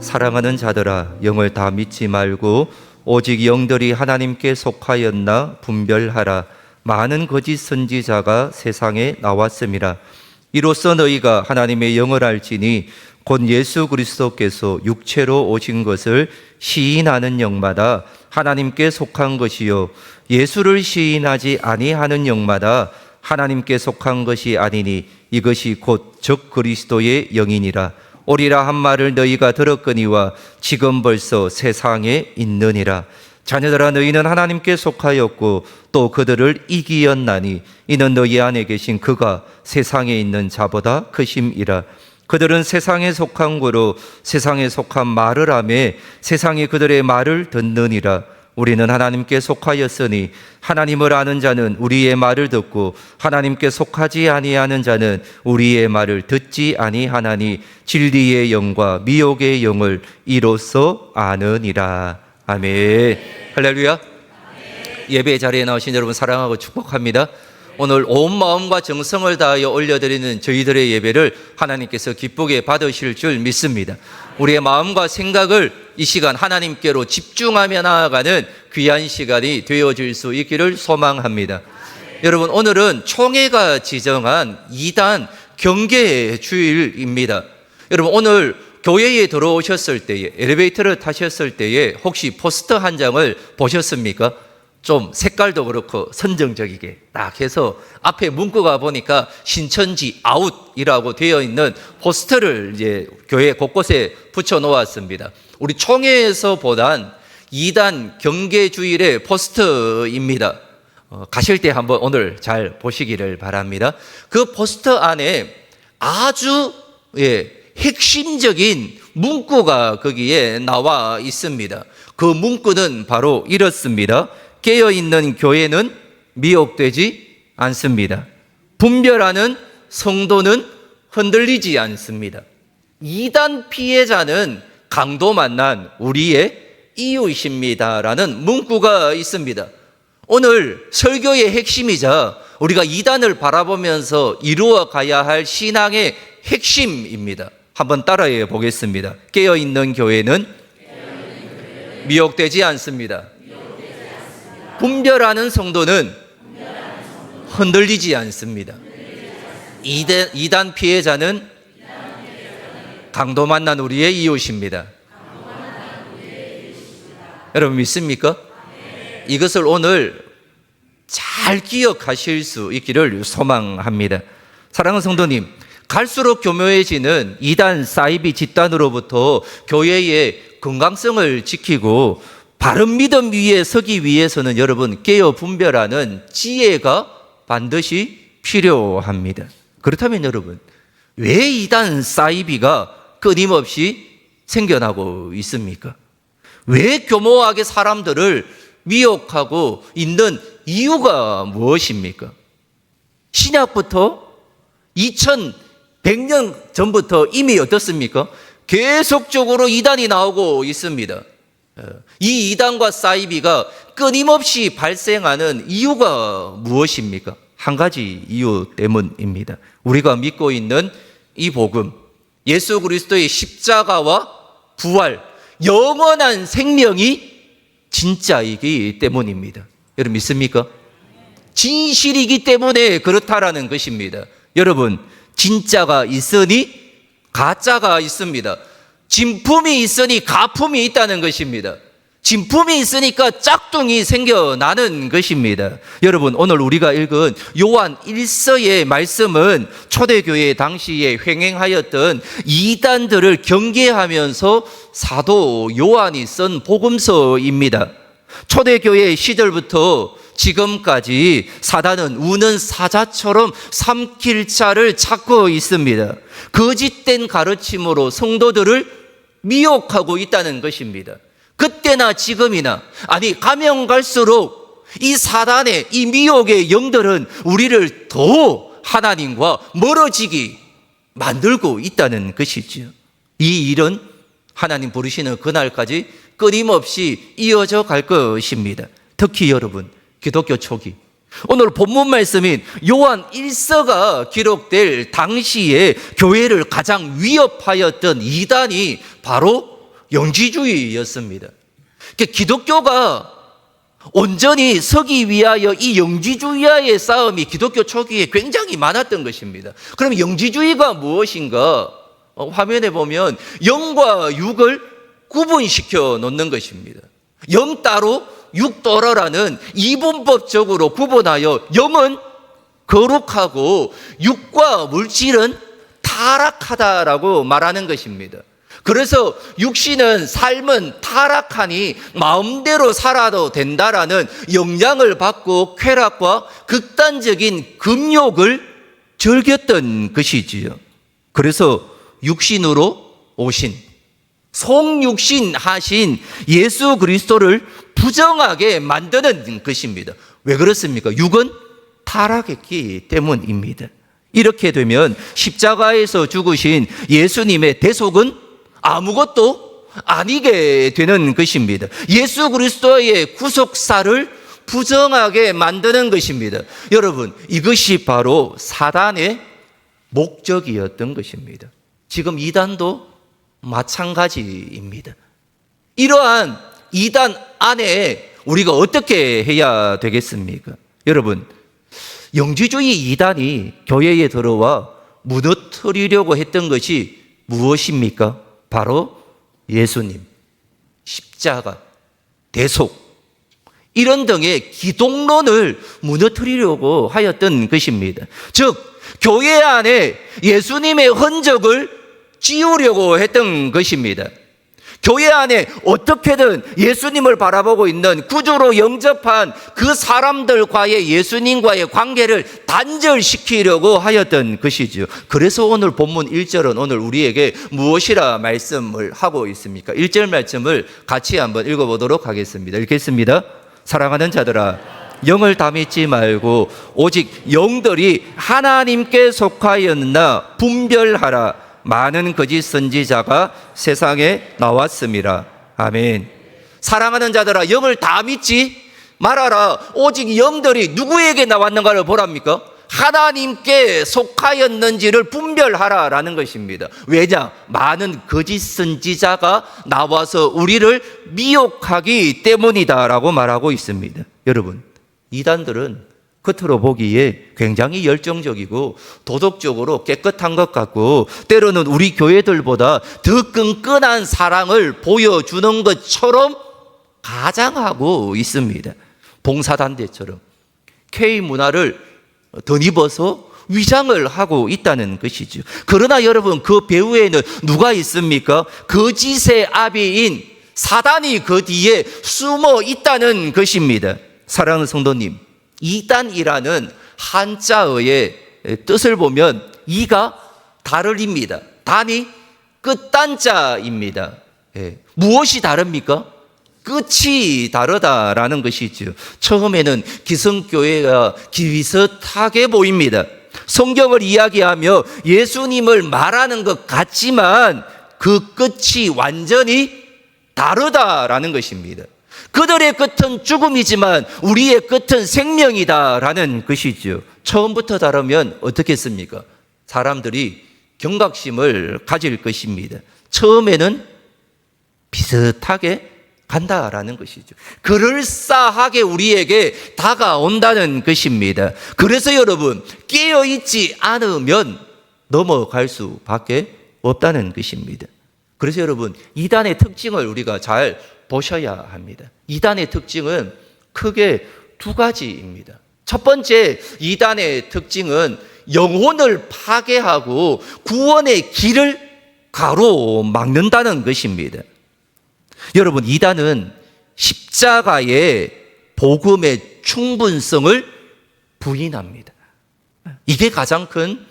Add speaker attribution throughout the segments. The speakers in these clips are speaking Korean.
Speaker 1: 사랑하는 자들아, 영을 다 믿지 말고 오직 영들이 하나님께 속하였나 분별하라. 많은 거짓 선지자가 세상에 나왔음이라. 이로써 너희가 하나님의 영을 알지니 곧 예수 그리스도께서 육체로 오신 것을 시인하는 영마다 하나님께 속한 것이요 예수를 시인하지 아니하는 영마다 하나님께 속한 것이 아니니 이것이 곧 적 그리스도의 영이니라. 오리라 한 말을 너희가 들었거니와 지금 벌써 세상에 있느니라. 자녀들아, 너희는 하나님께 속하였고 또 그들을 이기었나니 이는 너희 안에 계신 그가 세상에 있는 자보다 크심이라. 그들은 세상에 속한 거로 세상에 속한 말을 하며 세상이 그들의 말을 듣느니라. 우리는 하나님께 속하였으니 하나님을 아는 자는 우리의 말을 듣고 하나님께 속하지 아니하는 자는 우리의 말을 듣지 아니하나니 진리의 영과 미혹의 영을 이로써 아느니라. 아멘. 할렐루야. 예배 자리에 나오신 여러분 사랑하고 축복합니다. 오늘 온 마음과 정성을 다하여 올려드리는 저희들의 예배를 하나님께서 기쁘게 받으실 줄 믿습니다. 우리의 마음과 생각을 이 시간 하나님께로 집중하며 나아가는 귀한 시간이 되어질 수 있기를 소망합니다. 여러분, 오늘은 총회가 지정한 2단 경계 주일입니다. 여러분, 오늘 교회에 들어오셨을 때에, 엘리베이터를 타셨을 때에 혹시 포스터 한 장을 보셨습니까? 좀 색깔도 그렇고 선정적이게 딱 해서 앞에 문구가 보니까 신천지 아웃이라고 되어 있는 포스터를 이제 교회 곳곳에 붙여 놓았습니다. 우리 총회에서 보단 2단 경계주일의 포스터입니다. 가실 때 한번 오늘 잘 보시기를 바랍니다. 그 포스터 안에 아주 핵심적인 문구가 거기에 나와 있습니다. 그 문구는 바로 이렇습니다. 깨어있는 교회는 미혹되지 않습니다. 분별하는 성도는 흔들리지 않습니다. 2단 피해자는 강도 만난 우리의 이웃입니다라는 문구가 있습니다. 오늘 설교의 핵심이자 우리가 2단을 바라보면서 이루어 가야 할 신앙의 핵심입니다. 한번 따라해 보겠습니다. 깨어있는 교회는 미혹되지 않습니다. 분별하는 성도는 흔들리지 않습니다. 2단 피해자는 강도 만난 우리의 이웃입니다. 여러분 믿습니까? 이것을 오늘 잘 기억하실 수 있기를 소망합니다. 사랑하는 성도님, 갈수록 교묘해지는 2단 사이비 집단으로부터 교회의 건강성을 지키고 바른 믿음 위에 서기 위해서는 여러분 깨어 분별하는 지혜가 반드시 필요합니다. 그렇다면 여러분, 왜 2단 사이비가 끊임없이 생겨나고 있습니까? 왜 교모하게 사람들을 미혹하고 있는 이유가 무엇입니까? 신약부터 2100년 전부터 이미 어떻습니까? 계속적으로 2단이 나오고 있습니다. 이 2단과 사이비가 끊임없이 발생하는 이유가 무엇입니까? 한 가지 이유 때문입니다. 우리가 믿고 있는 이 복음, 예수 그리스도의 십자가와 부활, 영원한 생명이 진짜이기 때문입니다. 여러분 믿습니까? 진실이기 때문에 그렇다라는 것입니다. 여러분, 진짜가 있으니 가짜가 있습니다. 진품이 있으니 가품이 있다는 것입니다. 진품이 있으니까 짝퉁이 생겨나는 것입니다. 여러분, 오늘 우리가 읽은 요한 1서의 말씀은 초대교회 당시에 횡행하였던 이단들을 경계하면서 사도 요한이 쓴 복음서입니다. 초대교회 시절부터 지금까지 사단은 우는 사자처럼 삼킬 자를 찾고 있습니다. 거짓된 가르침으로 성도들을 미혹하고 있다는 것입니다. 그때나 지금이나, 아니 가면 갈수록 이 사단의 이 미혹의 영들은 우리를 더 하나님과 멀어지게 만들고 있다는 것이지요. 이 일은 하나님 부르시는 그날까지 끊임없이 이어져 갈 것입니다. 특히 여러분, 기독교 초기, 오늘 본문 말씀인 요한 1서가 기록될 당시에 교회를 가장 위협하였던 이단이 바로 영지주의였습니다. 기독교가 온전히 서기 위하여 이 영지주의와의 싸움이 기독교 초기에 굉장히 많았던 것입니다. 그럼 영지주의가 무엇인가? 화면에 보면 영과 육을 구분시켜 놓는 것입니다. 영 따로 육 따로라는 이분법적으로 구분하여 영은 거룩하고 육과 물질은 타락하다라고 말하는 것입니다. 그래서 육신은 삶은 타락하니 마음대로 살아도 된다라는 영향을 받고 쾌락과 극단적인 금욕을 즐겼던 것이지요. 그래서 육신으로 오신 성육신 하신 예수 그리스도를 부정하게 만드는 것입니다. 왜 그렇습니까? 육은 타락했기 때문입니다. 이렇게 되면 십자가에서 죽으신 예수님의 대속은 아무것도 아니게 되는 것입니다. 예수 그리스도의 구속사를 부정하게 만드는 것입니다. 여러분, 이것이 바로 사단의 목적이었던 것입니다. 지금 이단도 마찬가지입니다. 이러한 이단 안에 우리가 어떻게 해야 되겠습니까? 여러분, 영지주의 이단이 교회에 들어와 무너뜨리려고 했던 것이 무엇입니까? 바로 예수님, 십자가, 대속 이런 등의 기독론을 무너뜨리려고 하였던 것입니다. 즉 교회 안에 예수님의 흔적을 지우려고 했던 것입니다. 교회 안에 어떻게든 예수님을 바라보고 있는 구주로 영접한 그 사람들과의 예수님과의 관계를 단절시키려고 하였던 것이죠. 그래서 오늘 본문 1절은 오늘 우리에게 무엇이라 말씀을 하고 있습니까? 1절 말씀을 같이 한번 읽어보도록 하겠습니다. 읽겠습니다. 사랑하는 자들아, 영을 다 믿지 말고 오직 영들이 하나님께 속하였나 분별하라. 많은 거짓 선지자가 세상에 나왔습니다. 아멘. 사랑하는 자들아, 영을 다 믿지 말아라. 오직 영들이 누구에게 나왔는가를 보랍니까? 하나님께 속하였는지를 분별하라라는 것입니다. 왜냐? 많은 거짓 선지자가 나와서 우리를 미혹하기 때문이다라고 말하고 있습니다. 여러분, 이단들은 겉으로 보기에 굉장히 열정적이고 도덕적으로 깨끗한 것 같고 때로는 우리 교회들보다 더 끈끈한 사랑을 보여주는 것처럼 가장하고 있습니다. 봉사단체처럼 K문화를 덧입어서 위장을 하고 있다는 것이죠. 그러나 여러분, 그 배후에는 누가 있습니까? 거짓의 아비인 사단이 그 뒤에 숨어 있다는 것입니다. 사랑하는 성도님, 이단이라는 한자어의 뜻을 보면 이가 다르립니다. 단이 끝단자입니다. 무엇이 다릅니까? 끝이 다르다라는 것이죠. 처음에는 기성교회가 비슷하게 보입니다. 성경을 이야기하며 예수님을 말하는 것 같지만 그 끝이 완전히 다르다라는 것입니다. 그들의 끝은 죽음이지만 우리의 끝은 생명이다라는 것이죠. 처음부터 다르면 어떻겠습니까? 사람들이 경각심을 가질 것입니다. 처음에는 비슷하게 간다라는 것이죠. 그럴싸하게 우리에게 다가온다는 것입니다. 그래서 여러분, 깨어있지 않으면 넘어갈 수밖에 없다는 것입니다. 그래서 여러분, 이단의 특징을 우리가 잘 보셔야 합니다. 이단의 특징은 크게 두 가지입니다. 첫 번째, 이단의 특징은 영혼을 파괴하고 구원의 길을 가로막는다는 것입니다. 여러분, 이단은 십자가의 복음의 충분성을 부인합니다. 이게 가장 큰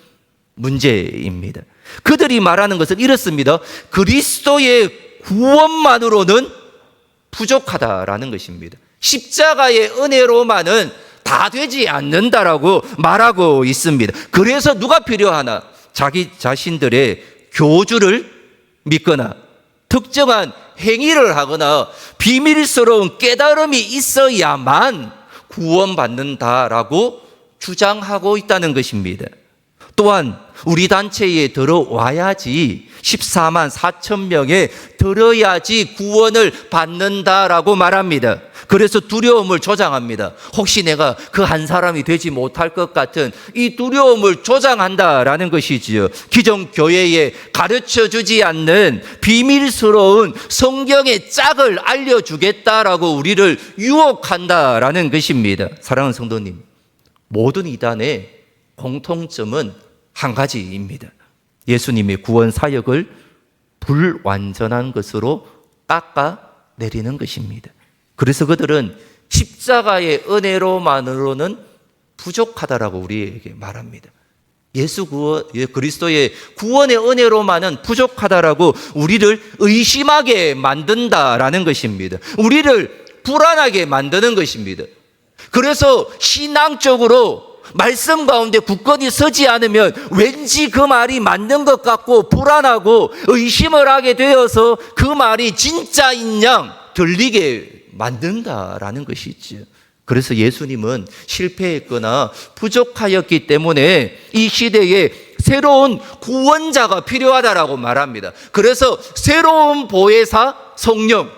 Speaker 1: 문제입니다. 그들이 말하는 것은 이렇습니다. 그리스도의 구원만으로는 부족하다라는 것입니다. 십자가의 은혜로만은 다 되지 않는다라고 말하고 있습니다. 그래서 누가 필요하나? 자기 자신들의 교주를 믿거나 특정한 행위를 하거나 비밀스러운 깨달음이 있어야만 구원받는다라고 주장하고 있다는 것입니다. 또한 우리 단체에 들어와야지 14만 4천 명에 들어야지 구원을 받는다라고 말합니다. 그래서 두려움을 조장합니다. 혹시 내가 그 한 사람이 되지 못할 것 같은 이 두려움을 조장한다라는 것이지요. 기존 교회에 가르쳐주지 않는 비밀스러운 성경의 짝을 알려주겠다라고 우리를 유혹한다라는 것입니다. 사랑하는 성도님, 모든 이단의 공통점은 한 가지입니다. 예수님의 구원 사역을 불완전한 것으로 깎아내리는 것입니다. 그래서 그들은 십자가의 은혜로만으로는 부족하다라고 우리에게 말합니다. 그리스도의 구원의 은혜로만은 부족하다라고 우리를 의심하게 만든다라는 것입니다. 우리를 불안하게 만드는 것입니다. 그래서 신앙적으로 말씀 가운데 굳건히 서지 않으면 왠지 그 말이 맞는 것 같고 불안하고 의심을 하게 되어서 그 말이 진짜인 양 들리게 만든다라는 것이죠. 그래서 예수님은 실패했거나 부족하였기 때문에 이 시대에 새로운 구원자가 필요하다라고 말합니다. 그래서 새로운 보혜사, 성령,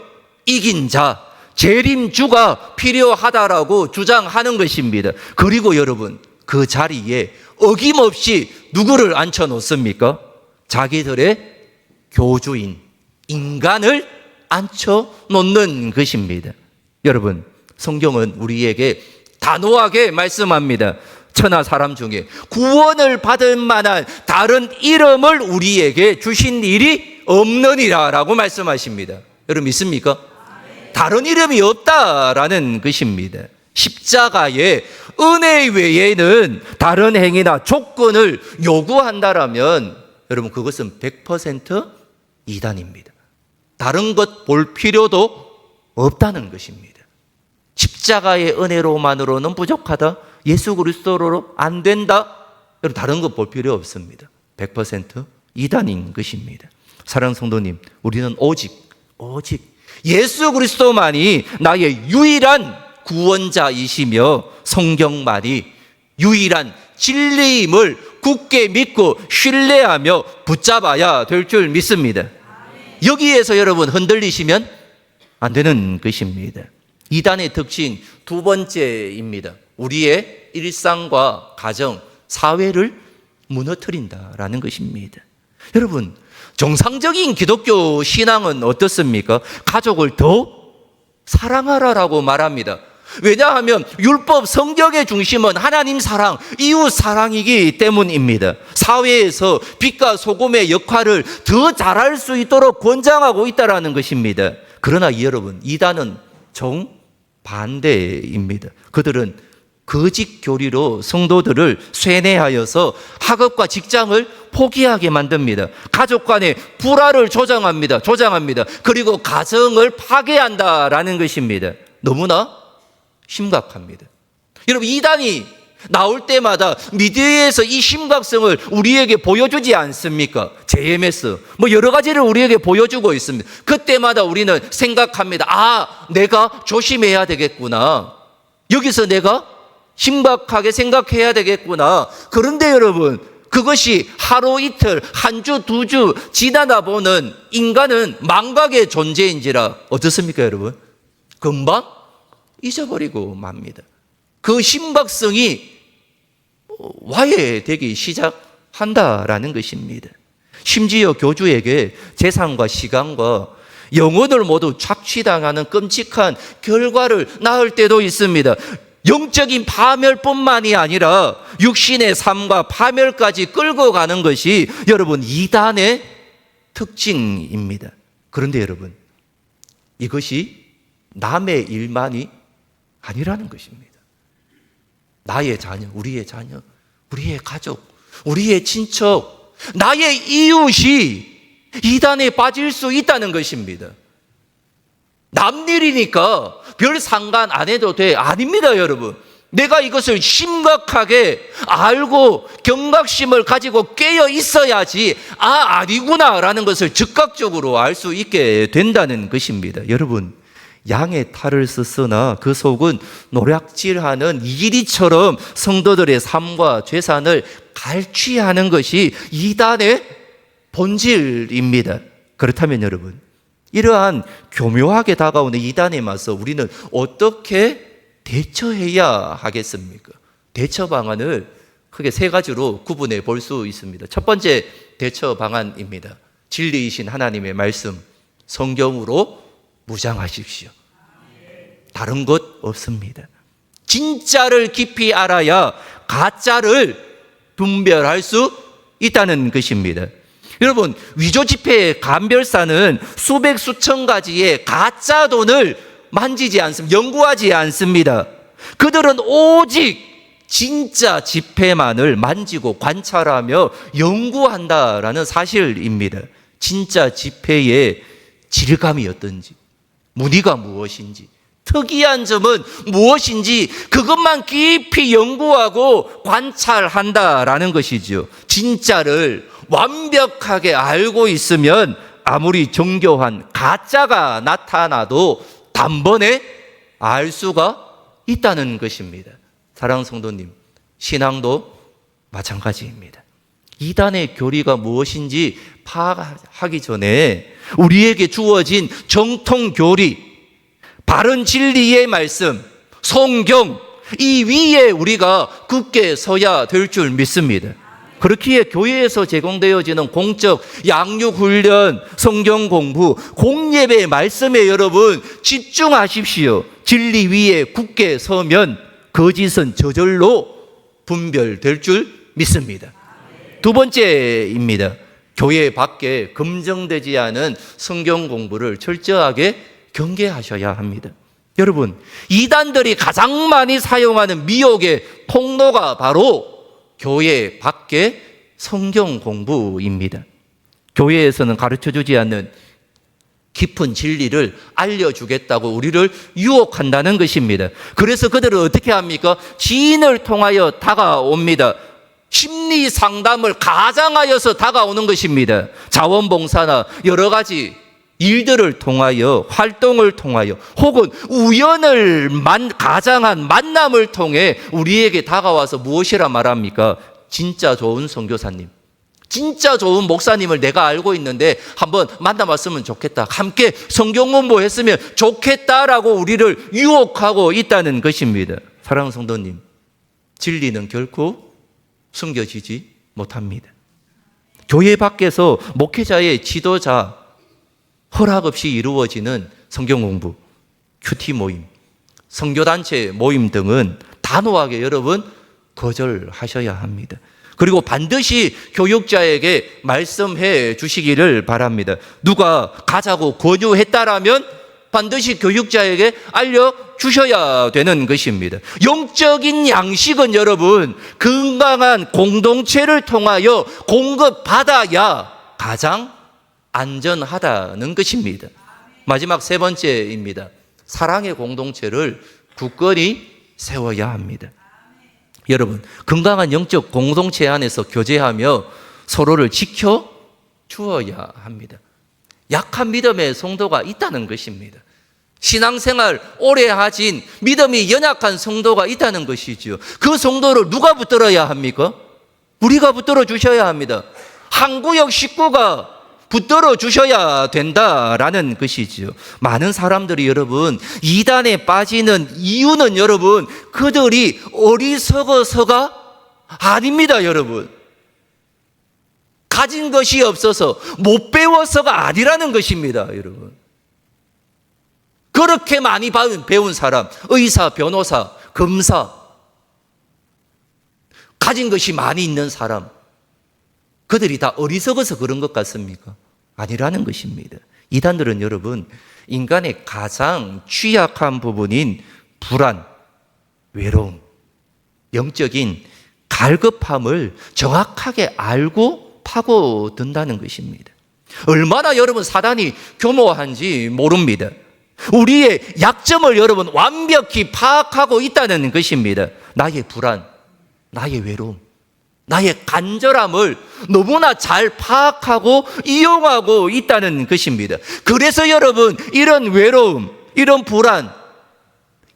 Speaker 1: 이긴 자, 재림주가 필요하다라고 주장하는 것입니다. 그리고 여러분, 그 자리에 어김없이 누구를 앉혀놓습니까? 자기들의 교주인, 인간을 앉혀놓는 것입니다. 여러분, 성경은 우리에게 단호하게 말씀합니다. 천하 사람 중에 구원을 받을 만한 다른 이름을 우리에게 주신 일이 없느니라 라고 말씀하십니다. 여러분 믿습니까? 다른 이름이 없다라는 것입니다. 십자가의 은혜 외에는 다른 행위나 조건을 요구한다라면 여러분 그것은 100% 이단입니다. 다른 것 볼 필요도 없다는 것입니다. 십자가의 은혜로만으로는 부족하다. 예수 그리스도로 안 된다. 여러분 다른 것 볼 필요 없습니다. 100% 이단인 것입니다. 사랑하는 성도님, 우리는 오직 예수 그리스도만이 나의 유일한 구원자이시며 성경만이 유일한 진리임을 굳게 믿고 신뢰하며 붙잡아야 될 줄 믿습니다. 여기에서 여러분 흔들리시면 안 되는 것입니다. 이단의 특징 두 번째입니다. 우리의 일상과 가정, 사회를 무너뜨린다라는 것입니다. 여러분, 정상적인 기독교 신앙은 어떻습니까? 가족을 더 사랑하라라고 말합니다. 왜냐하면 율법 성경의 중심은 하나님 사랑, 이웃 사랑이기 때문입니다. 사회에서 빛과 소금의 역할을 더 잘할 수 있도록 권장하고 있다는 것입니다. 그러나 여러분, 이단은 정반대입니다. 그들은 거짓 교리로 성도들을 쇠뇌하여서 학업과 직장을 포기하게 만듭니다. 가족 간의 불화를 조장합니다. 그리고 가정을 파괴한다라는 것입니다. 너무나 심각합니다. 여러분, 이단이 나올 때마다 미디어에서 이 심각성을 우리에게 보여주지 않습니까? JMS 여러 가지를 우리에게 보여주고 있습니다. 그때마다 우리는 생각합니다. 내가 조심해야 되겠구나. 여기서 내가 심각하게 생각해야 되겠구나. 그런데 여러분, 그것이 하루 이틀, 한 주, 두 주 지나다 보는 인간은 망각의 존재인지라 어떻습니까, 여러분? 금방 잊어버리고 맙니다. 그 심각성이 와해되기 시작한다라는 것입니다. 심지어 교주에게 재산과 시간과 영혼을 모두 착취당하는 끔찍한 결과를 낳을 때도 있습니다. 영적인 파멸뿐만이 아니라 육신의 삶과 파멸까지 끌고 가는 것이 여러분 이단의 특징입니다. 그런데 여러분, 이것이 남의 일만이 아니라는 것입니다. 나의 자녀, 우리의 가족, 우리의 친척, 나의 이웃이 이단에 빠질 수 있다는 것입니다. 남 일이니까 별 상관 안 해도 돼. 아닙니다, 여러분. 내가 이것을 심각하게 알고 경각심을 가지고 깨어 있어야지 아니구나라는 것을 즉각적으로 알 수 있게 된다는 것입니다. 여러분, 양의 탈을 쓰으나 그 속은 노략질하는 이리처럼 성도들의 삶과 재산을 갈취하는 것이 이단의 본질입니다. 그렇다면 여러분, 이러한 교묘하게 다가오는 이단에 맞서 우리는 어떻게 대처해야 하겠습니까? 대처 방안을 크게 세 가지로 구분해 볼 수 있습니다. 첫 번째 대처 방안입니다. 진리이신 하나님의 말씀, 성경으로 무장하십시오. 다른 것 없습니다. 진짜를 깊이 알아야 가짜를 분별할 수 있다는 것입니다. 여러분, 위조 지폐의 감별사는 수백 수천 가지의 가짜 돈을 만지지 않습니다. 연구하지 않습니다. 그들은 오직 진짜 지폐만을 만지고 관찰하며 연구한다라는 사실입니다. 진짜 지폐의 질감이 어떤지, 무늬가 무엇인지, 특이한 점은 무엇인지 그것만 깊이 연구하고 관찰한다라는 것이죠. 진짜를 완벽하게 알고 있으면 아무리 정교한 가짜가 나타나도 단번에 알 수가 있다는 것입니다. 사랑하는 성도님, 신앙도 마찬가지입니다. 이단의 교리가 무엇인지 파악하기 전에 우리에게 주어진 정통 교리, 바른 진리의 말씀, 성경, 이 위에 우리가 굳게 서야 될 줄 믿습니다. 그렇기에 교회에서 제공되어지는 공적 양육훈련, 성경 공부, 공예배 말씀에 여러분 집중하십시오. 진리 위에 굳게 서면 거짓은 저절로 분별될 줄 믿습니다. 두 번째입니다. 교회 밖에 검증되지 않은 성경 공부를 철저하게 경계하셔야 합니다. 여러분, 이단들이 가장 많이 사용하는 미혹의 통로가 바로 교회 밖의 성경 공부입니다. 교회에서는 가르쳐주지 않는 깊은 진리를 알려주겠다고 우리를 유혹한다는 것입니다. 그래서 그들은 어떻게 합니까? 지인을 통하여 다가옵니다. 심리 상담을 가장하여서 다가오는 것입니다. 자원봉사나 여러 가지 일들을 통하여, 활동을 통하여, 혹은 우연을 가장한 만남을 통해 우리에게 다가와서 무엇이라 말합니까? 진짜 좋은 선교사님, 진짜 좋은 목사님을 내가 알고 있는데 한번 만나봤으면 좋겠다, 함께 성경 공부했으면 좋겠다라고 우리를 유혹하고 있다는 것입니다. 사랑하는 성도님, 진리는 결코 숨겨지지 못합니다. 교회 밖에서 목회자의 지도자 허락 없이 이루어지는 성경 공부, 큐티 모임, 선교단체 모임 등은 단호하게 여러분 거절하셔야 합니다. 그리고 반드시 교육자에게 말씀해 주시기를 바랍니다. 누가 가자고 권유했다라면 반드시 교육자에게 알려주셔야 되는 것입니다. 영적인 양식은 여러분 건강한 공동체를 통하여 공급받아야 가장 안전하다는 것입니다. 마지막 세 번째입니다. 사랑의 공동체를 굳건히 세워야 합니다. 여러분, 건강한 영적 공동체 안에서 교제하며 서로를 지켜 주어야 합니다. 약한 믿음의 성도가 있다는 것입니다. 신앙생활 오래 하신 믿음이 연약한 성도가 있다는 것이죠. 그 성도를 누가 붙들어야 합니까? 우리가 붙들어 주셔야 합니다. 한 구역 식구가 붙들어 주셔야 된다라는 것이지요. 많은 사람들이 여러분 이단에 빠지는 이유는 여러분 그들이 어리석어서가 아닙니다. 여러분 가진 것이 없어서 못 배워서가 아니라는 것입니다. 여러분 그렇게 많이 배운 사람, 의사, 변호사, 검사, 가진 것이 많이 있는 사람, 그들이 다 어리석어서 그런 것 같습니까? 아니라는 것입니다. 이단들은 여러분 인간의 가장 취약한 부분인 불안, 외로움, 영적인 갈급함을 정확하게 알고 파고든다는 것입니다. 얼마나 여러분 사단이 교모한지 모릅니다. 우리의 약점을 여러분 완벽히 파악하고 있다는 것입니다. 나의 불안, 나의 외로움, 나의 간절함을 너무나 잘 파악하고 이용하고 있다는 것입니다. 그래서 여러분 이런 외로움, 이런 불안,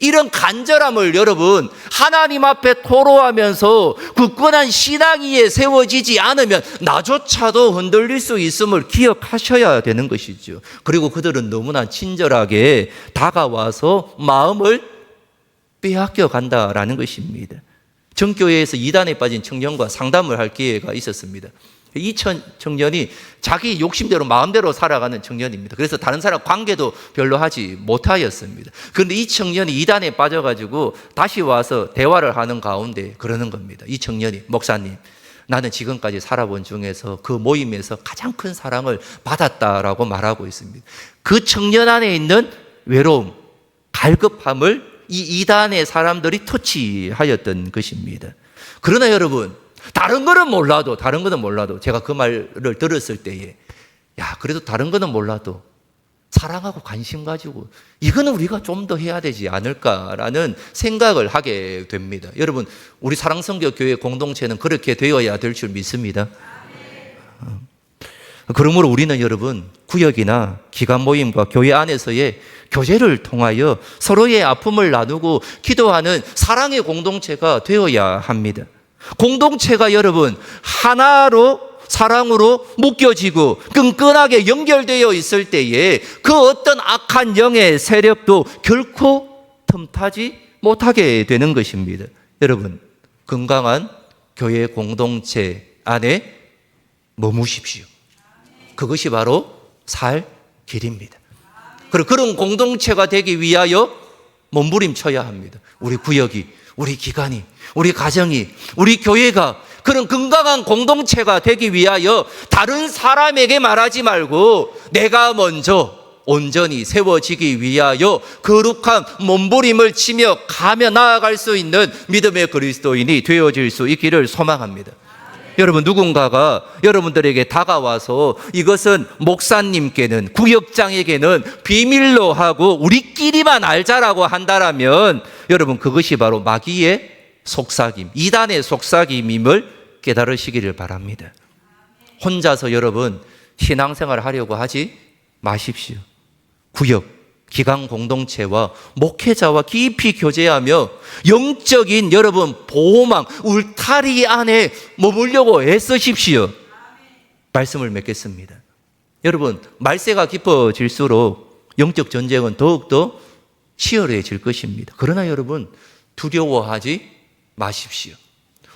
Speaker 1: 이런 간절함을 여러분 하나님 앞에 토로하면서 굳건한 신앙 위에 세워지지 않으면 나조차도 흔들릴 수 있음을 기억하셔야 되는 것이죠. 그리고 그들은 너무나 친절하게 다가와서 마음을 빼앗겨 간다라는 것입니다. 정교회에서 이단에 빠진 청년과 상담을 할 기회가 있었습니다. 이 청년이 자기 욕심대로 마음대로 살아가는 청년입니다. 그래서 다른 사람 관계도 별로 하지 못하였습니다. 그런데 이 청년이 이단에 빠져가지고 다시 와서 대화를 하는 가운데 그러는 겁니다. 이 청년이, 목사님, 나는 지금까지 살아본 중에서 그 모임에서 가장 큰 사랑을 받았다라고 말하고 있습니다. 그 청년 안에 있는 외로움, 갈급함을 이 이단의 사람들이 터치하였던 것입니다. 그러나 여러분, 다른 거는 몰라도 제가 그 말을 들었을 때에 그래도 다른 거는 몰라도 사랑하고 관심 가지고 이거는 우리가 좀 더 해야 되지 않을까라는 생각을 하게 됩니다. 여러분, 우리 사랑성교교회 공동체는 그렇게 되어야 될 줄 믿습니다. 그러므로 우리는 여러분 구역이나 기관 모임과 교회 안에서의 교제를 통하여 서로의 아픔을 나누고 기도하는 사랑의 공동체가 되어야 합니다. 공동체가 여러분 하나로 사랑으로 묶여지고 끈끈하게 연결되어 있을 때에 그 어떤 악한 영의 세력도 결코 틈타지 못하게 되는 것입니다. 여러분, 건강한 교회 공동체 안에 머무십시오. 그것이 바로 살 길입니다. 그리고 그런 공동체가 되기 위하여 몸부림쳐야 합니다. 우리 구역이, 우리 기관이, 우리 가정이, 우리 교회가 그런 건강한 공동체가 되기 위하여 다른 사람에게 말하지 말고 내가 먼저 온전히 세워지기 위하여 거룩한 몸부림을 치며 가며 나아갈 수 있는 믿음의 그리스도인이 되어질 수 있기를 소망합니다. 여러분, 누군가가 여러분들에게 다가와서 이것은 목사님께는, 구역장에게는 비밀로 하고 우리끼리만 알자라고 한다라면 여러분, 그것이 바로 마귀의 속삭임, 이단의 속삭임임을 깨달으시기를 바랍니다. 혼자서 여러분 신앙생활을 하려고 하지 마십시오. 구역, 기관 공동체와 목회자와 깊이 교제하며 영적인 여러분 보호망, 울타리 안에 머물려고 애쓰십시오. 말씀을 맺겠습니다. 여러분, 말세가 깊어질수록 영적 전쟁은 더욱더 치열해질 것입니다. 그러나 여러분, 두려워하지 마십시오.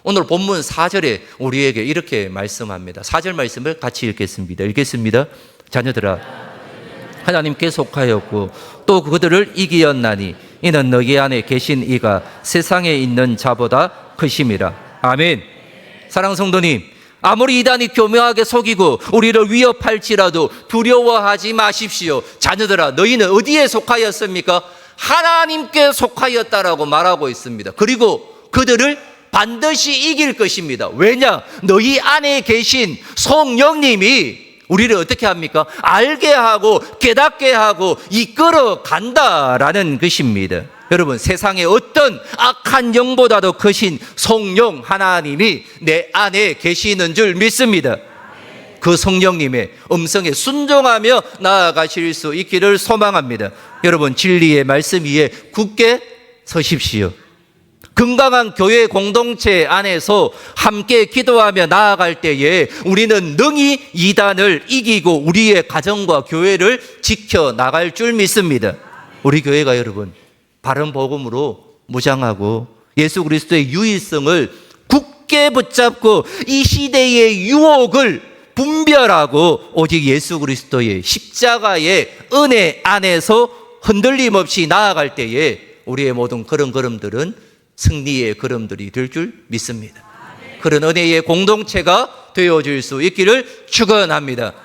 Speaker 1: 오늘 본문 4절에 우리에게 이렇게 말씀합니다. 4절 말씀을 같이 읽겠습니다. 읽겠습니다. 자녀들아, 하나님께 속하였고 또 그들을 이기었나니 이는 너희 안에 계신 이가 세상에 있는 자보다 크심이라. 아멘. 사랑하는 성도님, 아무리 이단이 교묘하게 속이고 우리를 위협할지라도 두려워하지 마십시오. 자녀들아, 너희는 어디에 속하였습니까? 하나님께 속하였다라고 말하고 있습니다. 그리고 그들을 반드시 이길 것입니다. 왜냐? 너희 안에 계신 성령님이 우리를 어떻게 합니까? 알게 하고 깨닫게 하고 이끌어 간다라는 것입니다. 여러분, 세상에 어떤 악한 영보다도 크신 성령 하나님이 내 안에 계시는 줄 믿습니다. 그 성령님의 음성에 순종하며 나아가실 수 있기를 소망합니다. 여러분, 진리의 말씀 위에 굳게 서십시오. 건강한 교회 공동체 안에서 함께 기도하며 나아갈 때에 우리는 능히 이단을 이기고 우리의 가정과 교회를 지켜나갈 줄 믿습니다. 우리 교회가 여러분 바른 복음으로 무장하고 예수 그리스도의 유일성을 굳게 붙잡고 이 시대의 유혹을 분별하고 오직 예수 그리스도의 십자가의 은혜 안에서 흔들림 없이 나아갈 때에 우리의 모든 그런 걸음들은 승리의 걸음들이 될 줄 믿습니다. 그런 은혜의 공동체가 되어질 수 있기를 축원합니다.